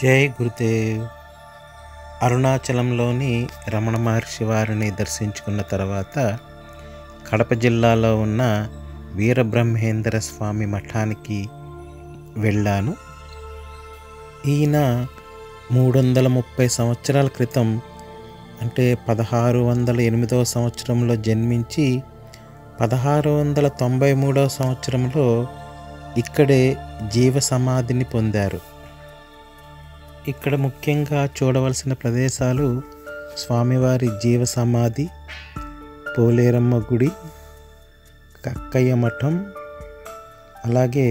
జై గురుదేవ్. అరుణాచలంలోని రమణ మహర్షి వారిని దర్శించుకున్న తర్వాత కడప జిల్లాలో ఉన్న వీరబ్రహ్మేంద్ర స్వామి మఠానికి వెళ్ళాను. ఈయన 330 సంవత్సరాల క్రితం అంటే 1608వ సంవత్సరంలో జన్మించి 1693వ సంవత్సరంలో ఇక్కడే జీవ సమాధిని పొందారు. ఇక్కడ ముఖ్యంగా చూడవలసిన ప్రదేశాలు స్వామివారి జీవ సమాధి, పోలేరమ్మ గుడి, కక్కయ్య మఠం, అలాగే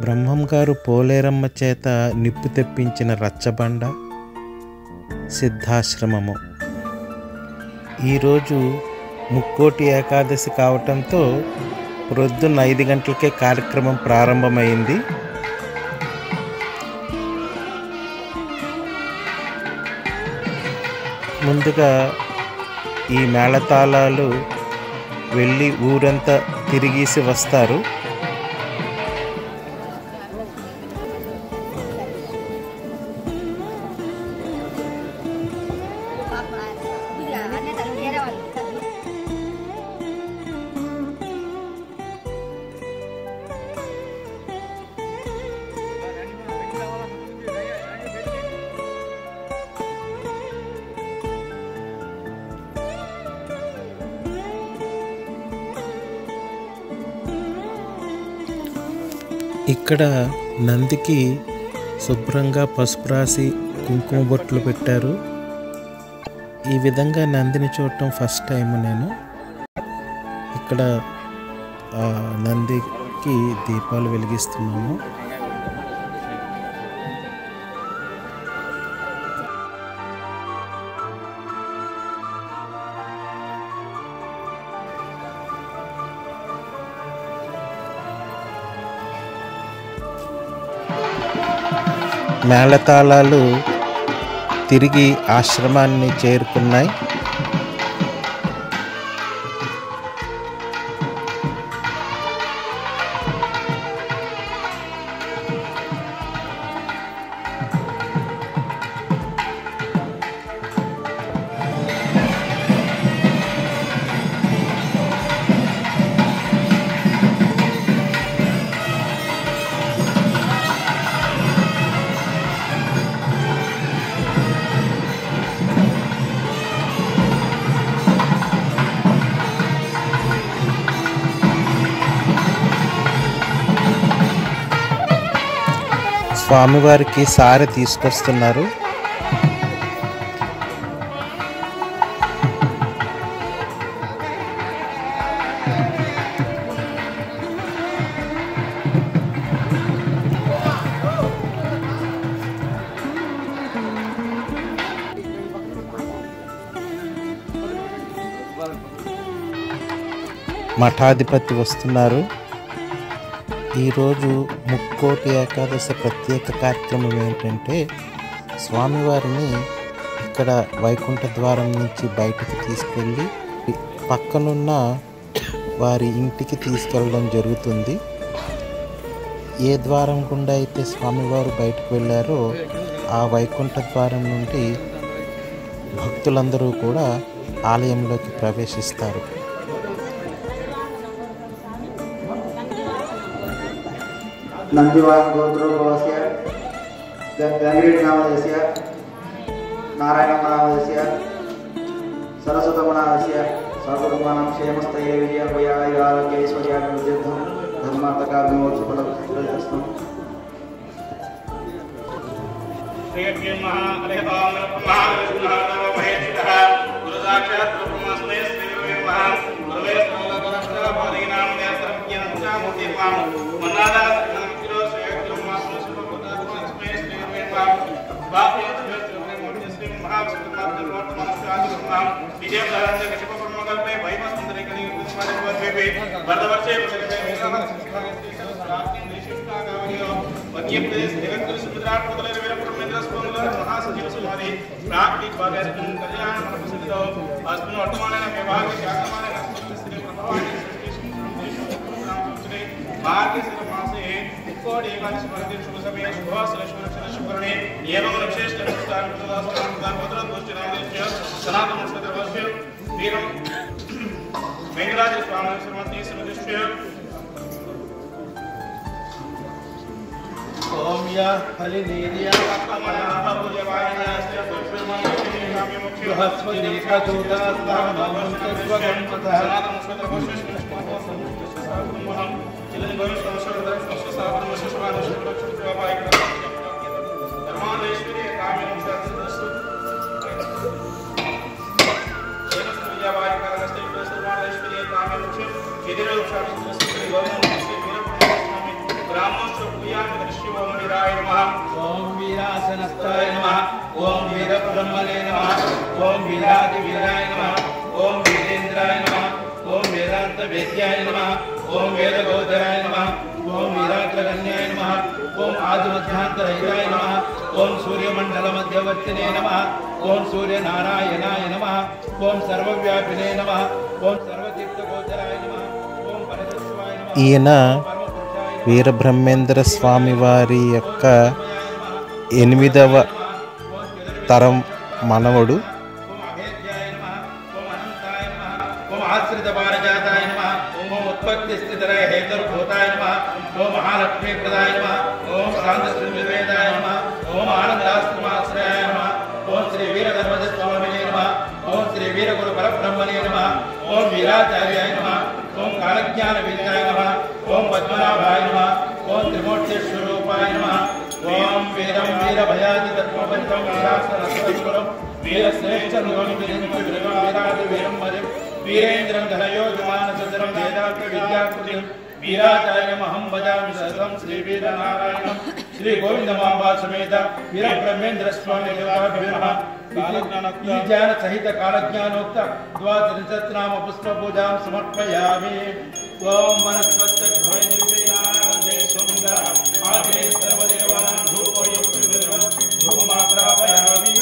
బ్రహ్మం గారు పోలేరమ్మ చేత నిప్పు తెప్పించిన రచ్చబండ, సిద్ధాశ్రమము. ఈరోజు ముక్కోటి ఏకాదశి కావటంతో ప్రొద్దున్న 5 గంటలకే కార్యక్రమం ప్రారంభమైంది. ముందుగా ఈ మేళతాళాలు వెళ్ళి ఊరంతా తిరిగేసి వస్తారు. ఇక్కడ నందికి శుభ్రంగా పసుపు రాసి కుంకుమ బొట్లు పెట్టారు. ఈ విధంగా నందిని చూడటం ఫస్ట్ టైం నేను. ఇక్కడ నందికి దీపాలు వెలిగిస్తున్నాము. మేళతాళాలు తిరిగి ఆశ్రమాన్ని చేరుకున్నాయి. స్వామివారికి సారె తీసుకొస్తున్నారు. మఠాధిపతి వస్తున్నారు. ఈరోజు ముక్కోటి ఏకాదశి ప్రత్యేక కార్యక్రమం ఏంటంటే స్వామివారిని ఇక్కడ వైకుంఠ ద్వారం నుంచి బయటకు తీసుకెళ్ళి పక్కనున్న వారి ఇంటికి తీసుకెళ్ళడం జరుగుతుంది. ఏ ద్వారం గుండా అయితే స్వామివారు బయటకు వెళ్ళారో ఆ వైకుంఠ ద్వారం నుండి భక్తులందరూ కూడా ఆలయంలోకి ప్రవేశిస్తారు. नंदीवास गोत्रोद्भवस्य गंगीरनामधेयस्य नारायणनामधेयस्य सरस्वतनामधेयस्य सर्वधर्माणां क्षेमस्थैर्य विजयारोग्यैश्वर्याभिवृद्ध्यर्थं धर्मार्थकार्यमोक्षफलप्रदस्तु शुभ समय शुभ ओम या हलिनीरिया बृहस्पति का ओम वीरासनस्ताय नमः ओम वीरब्रह्मणे नमः ओम वीरादिवीराय नमः ओम वीरेन्द्राय नमः ओम वेदांत वेद्याय नमः ओम वेदगोचराय नमः ओम वीराग्रगण्याय नमः ओम आदिमध्यांतरहिताय नमः ओम सूर्यमंडलमध्यवर्तिने नमः ओम सूर्यनारायणाय नमः ओम सर्वव्यापिने नमः ओम सर्वतीर्थगोचराय नमः ओम परमेश्वराय नमः ఈయన వీరబ్రహ్మేంద్ర స్వామి వారి యొక్క 8వ తరం మనవడు. ओम आश्रित पारिजाताय नमः ओम उत्पत्ति स्थितिलय हेतुर्भूताय नमः ओम महालक्ष्मी प्रदाय नमः ओम शांत श्रीवेदाय नमः ओम आनंदाश्रमाश्रयाय नमः ओम श्री वीरधर्मज स्वामिने नमः ओम श्री वीरगुरु परब्रह्मणे नमः ओम वीराचार्याय नमः ओम कालज्ञान विद्याय नमः ओम पद्मनाभाय नमः ओम त्रिमूर्तिस्वरूपाय नमः ओम वीरं वीरभयादि तत्त्वपंचम वीरासनस्वरूपं वीरश्रेष्ठं वीरं मरिं वीरेन्द्रं धनयोगमानसदरं वेदांत विद्याकृतिं वीराचार्यमहं भजामि सहस्रं श्रीवीरनारायणं श्रीगोविन्दमाम्बा समेत वीरब्रह्मेन्द्र स्वामी देवाभ्यो नमः ज्ञान सहित कालज्ञानोक्त द्वादशनाम पुष्प पूजां समर्पयामि। ओम वनस्पतिर्भवैर्निर्विघ्नानन्दे सुन्दर आग्रे सर्वदेवानां धूपमाग्रापयामि।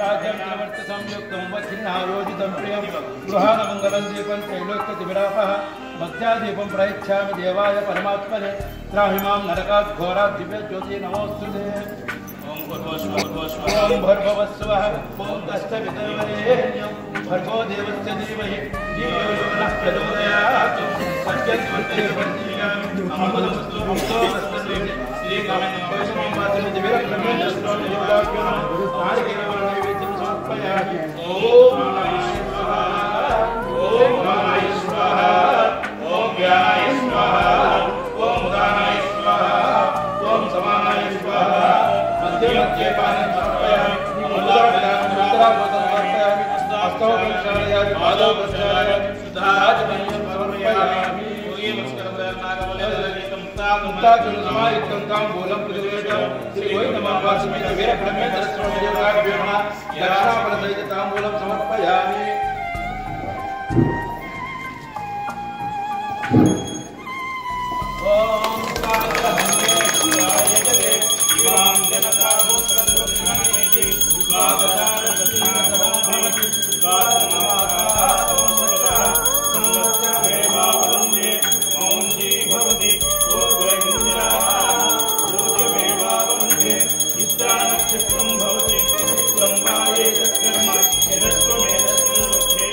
राज्यं प्रवर्त संयुक्तं वच्छिन्नायोजितं प्रियं गृहाणमङ्गलं दीपं त्रैलोक्यदिविरापः भक्त्यादीपं प्रयच्छामि देवाय परमात्मने त्राहि मां नरकात् घोरात् दिव्यज्योति नमोऽस्तुते। ओम भर्गवस्वः ओम तस्सवितुर्वरेण्यं भर्गो देवस्य धीमहि धियो यो नः प्रचोदयात् सत्यद्वैतवर्तिनामि अमृतमस्तु मुक्तोऽस्तु श्रीकामेन्द्रस्वामिवासमिति वीरब्रह्मेन्द्र स्वामी देवाभ्यो नमः नारिकेलवैवेद्यं समर्पयामि। ओम नमः स्वाहा ओम व्याय स्वाहा ओम उदानाय स्वाहा ओम समानाय स्वाहा मध्य पानं समर्पयामि। उत्तरावतं समर्पयामि हस्तौ प्रक्षालयामि पादौ प्रक्षालयामि शुद्धाचमनीयं समर्पयामि। मुक्ताचलसमायुक्तं ताम्बूलं प्रतिवेदनं श्रीगोविन्दमाम्बा समेत वीरब्रह्मेन्द्र स्वामी देवाभ्यो नमः दक्षिणाफलसहित ताम्बूलं समर्पयामि। ओम कालहन्ये शिवाय जले शिवां जनताभूतसंरक्षणेति स्वागतारदक्षिणाकरं भवति स्वागतमाकाशः संरक्षणमेवावन्दे मौञ्जी भवति पूर्वैर्विद्यापूज्यमेवावन्दे चित्रानक्षत्रं भवति चित्रं वाये तत्कर्म यदस्वमेधस्वमुखे।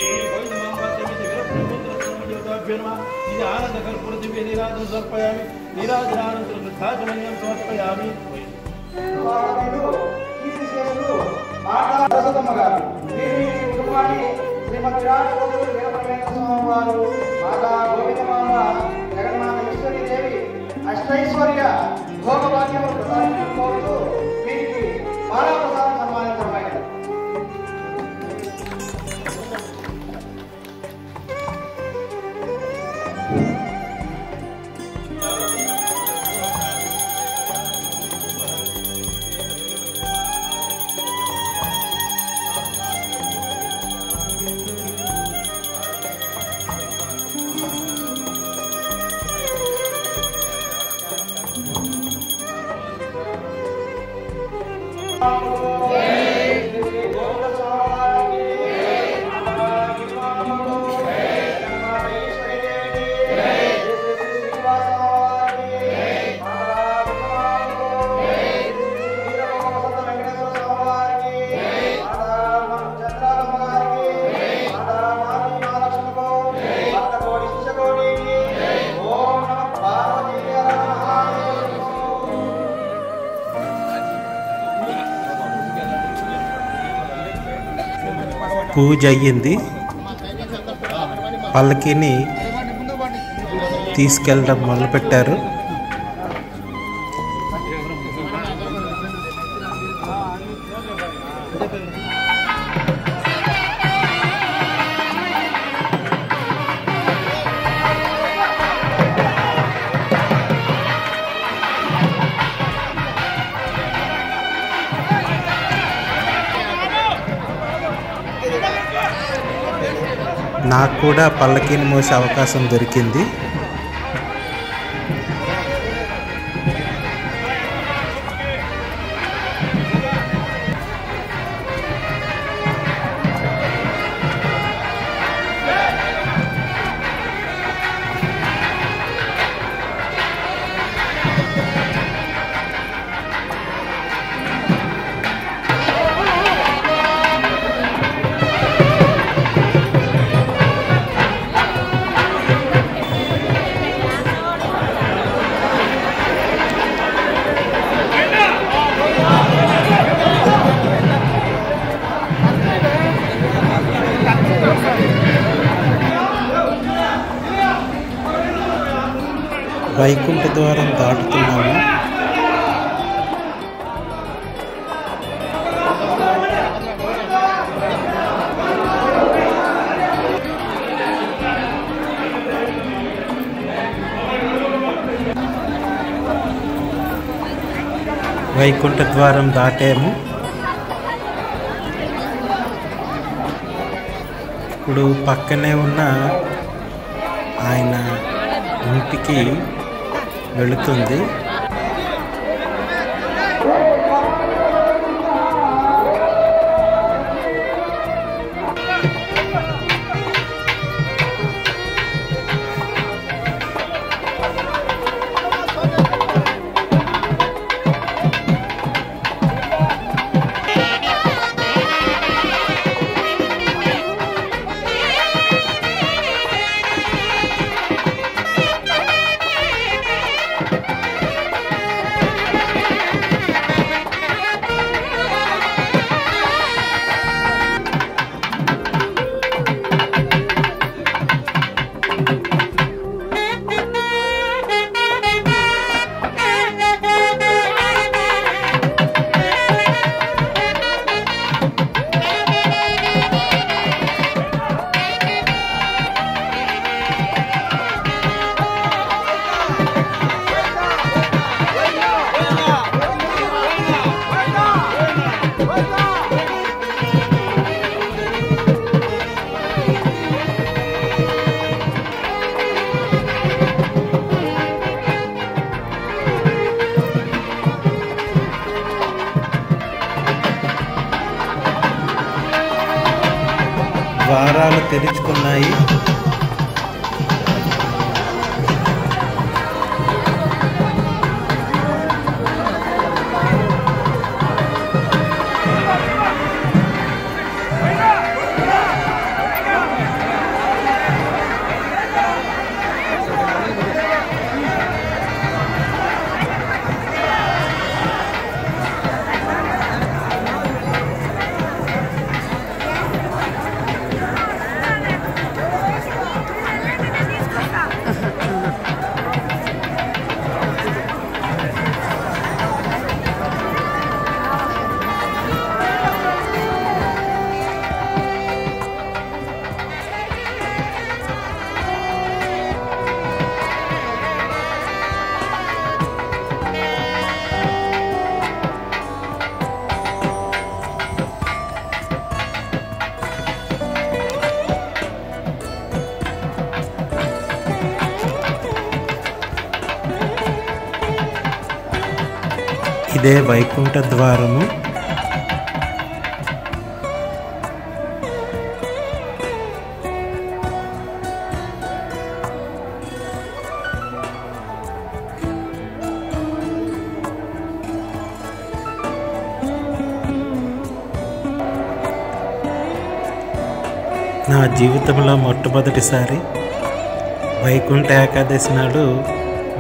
नीराजन समर्पयामि नीराजनानन्तरं वृद्धाचमनीयं समर्पयामि। శ్రీమతి రాజగోగులు వీరబ్రహ్మేంద్ర స్వామి వారు మాతా గోవిందమాంబ జగన్మాత ఈశ్వరీదేవి అష్టైశ్వర్య భోగభాగ్యములు ప్రసాదించడం కోరుతూ వీరికి బాలాప్రసాదం సన్మానించబడినది. పూజ అయ్యింది. పల్లకిని తీసుకెళ్ళడం మొదలుపెట్టారు. నాకు కూడా పల్లకీని మోసే అవకాశం దొరికింది. వైకుంఠ ద్వారం దాటుతున్నాము. వైకుంఠ ద్వారం దాటాము. ఇప్పుడు పక్కనే ఉన్న ఆయన ఇంటికి వెళుతుంది. ద్వారాలు తెరుచుకున్నాయి. ఇదే వైకుంఠ ద్వారము. నా జీవితంలో మొట్టమొదటిసారి వైకుంఠ ఏకాదశి నాడు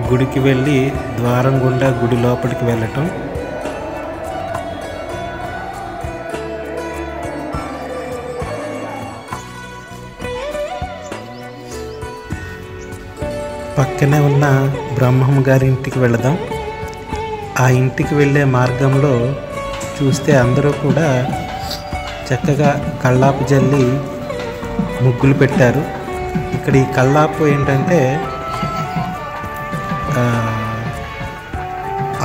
గుడికి వెళ్ళి ద్వారం గుండా గుడి లోపలికి వెళ్ళటం. పక్కనే ఉన్న బ్రహ్మం గారి ఇంటికి వెళదాం. ఆ ఇంటికి వెళ్ళే మార్గంలో చూస్తే అందరూ కూడా చక్కగా కల్లాపు జల్లి ముగ్గులు పెట్టారు. ఇక్కడ ఈ కల్లాపు ఏంటంటే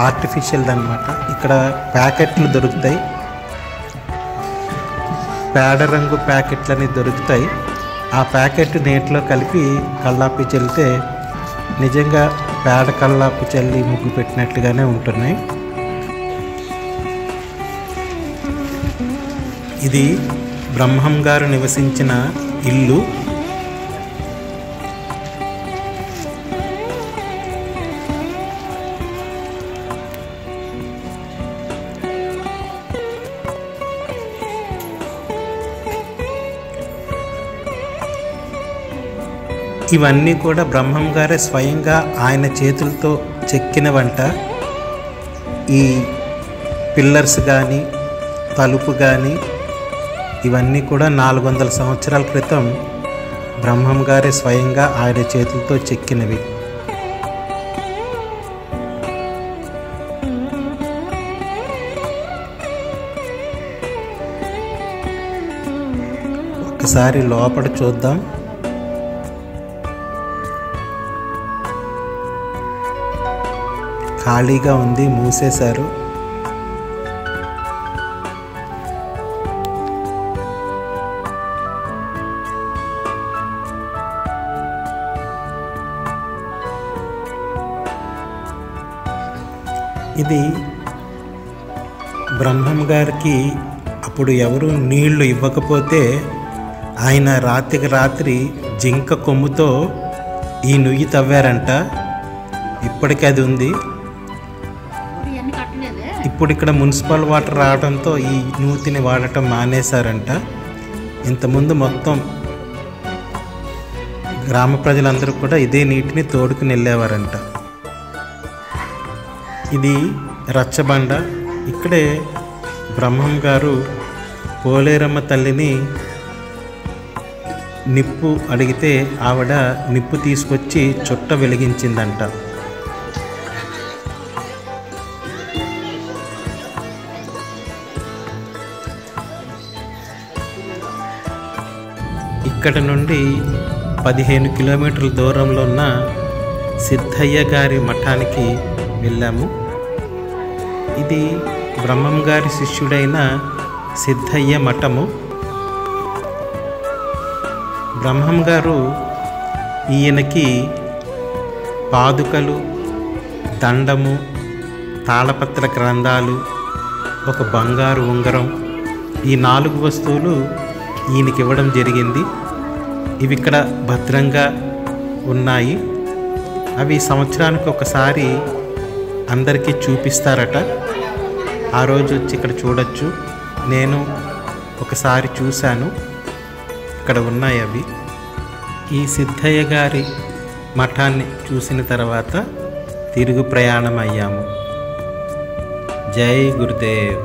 ఆర్టిఫిషియల్ అన్నమాట. ఇక్కడ ప్యాకెట్లు దొరుకుతాయి, పేడ రంగు ప్యాకెట్లని దొరుకుతాయి. ఆ ప్యాకెట్ నీటిలో కలిపి కల్లాపి చల్లితే నిజంగా పేడ కల్లాపు చల్లి ముగ్గు పెట్టినట్లుగానే ఉంటున్నాయి. ఇది బ్రహ్మం గారు నివసించిన ఇల్లు. ఇవన్నీ కూడా బ్రహ్మం గారే స్వయంగా ఆయన చేతులతో చెక్కినవంట. ఈ పిల్లర్స్ కానీ తలుపు కానీ ఇవన్నీ కూడా 400 సంవత్సరాల క్రితం బ్రహ్మం గారే స్వయంగా ఆయన చేతులతో చెక్కినవి. ఒకసారి లోపల చూద్దాం. ఖాళీగా ఉంది, మూసేశారు. ఇది బ్రహ్మం గారికి అప్పుడు ఎవరు నీళ్లు ఇవ్వకపోతే ఆయన రాత్రికి రాత్రి జింక కొమ్ముతో ఈ నుయ్యి తవ్వారంట. ఇప్పటికీ అది ఉంది. ఇప్పుడు ఇక్కడ మున్సిపల్ వాటర్ రావడంతో ఈ నూతిని వాడటం మానేశారంట. ఇంతకుముందు మొత్తం గ్రామ ప్రజలందరూ కూడా ఇదే నీటిని తోడుకుని వెళ్ళేవారంట. ఇది రచ్చబండ. ఇక్కడే బ్రహ్మం గారు పోలేరమ్మ తల్లిని నిప్పు అడిగితే ఆవిడ నిప్పు తీసుకొచ్చి చుట్ట వెలిగించిందంట. ఇక్కడ నుండి 15 కిలోమీటర్ల దూరంలో ఉన్న సిద్ధయ్య గారి మఠానికి వెళ్ళాము. ఇది బ్రహ్మం గారి శిష్యుడైన సిద్ధయ్య మఠము. బ్రహ్మం గారు ఈయనకి పాదుకలు, దండము, తాళపత్ర గ్రంథాలు, ఒక బంగారు ఉంగరం, ఈ 4 వస్తువులు ఈయనకి ఇవ్వడం జరిగింది. ఇవి ఇక్కడ భద్రంగా ఉన్నాయి. అవి సంవత్సరానికి ఒకసారి అందరికీ చూపిస్తారట. ఆ రోజు వచ్చి ఇక్కడ చూడొచ్చు. నేను ఒకసారి చూశాను, ఇక్కడ ఉన్నాయి అవి. ఈ సిద్ధయ్య గారి మఠాన్ని చూసిన తర్వాత తిరుగు ప్రయాణం అయ్యాము. జై గురుదేవ్.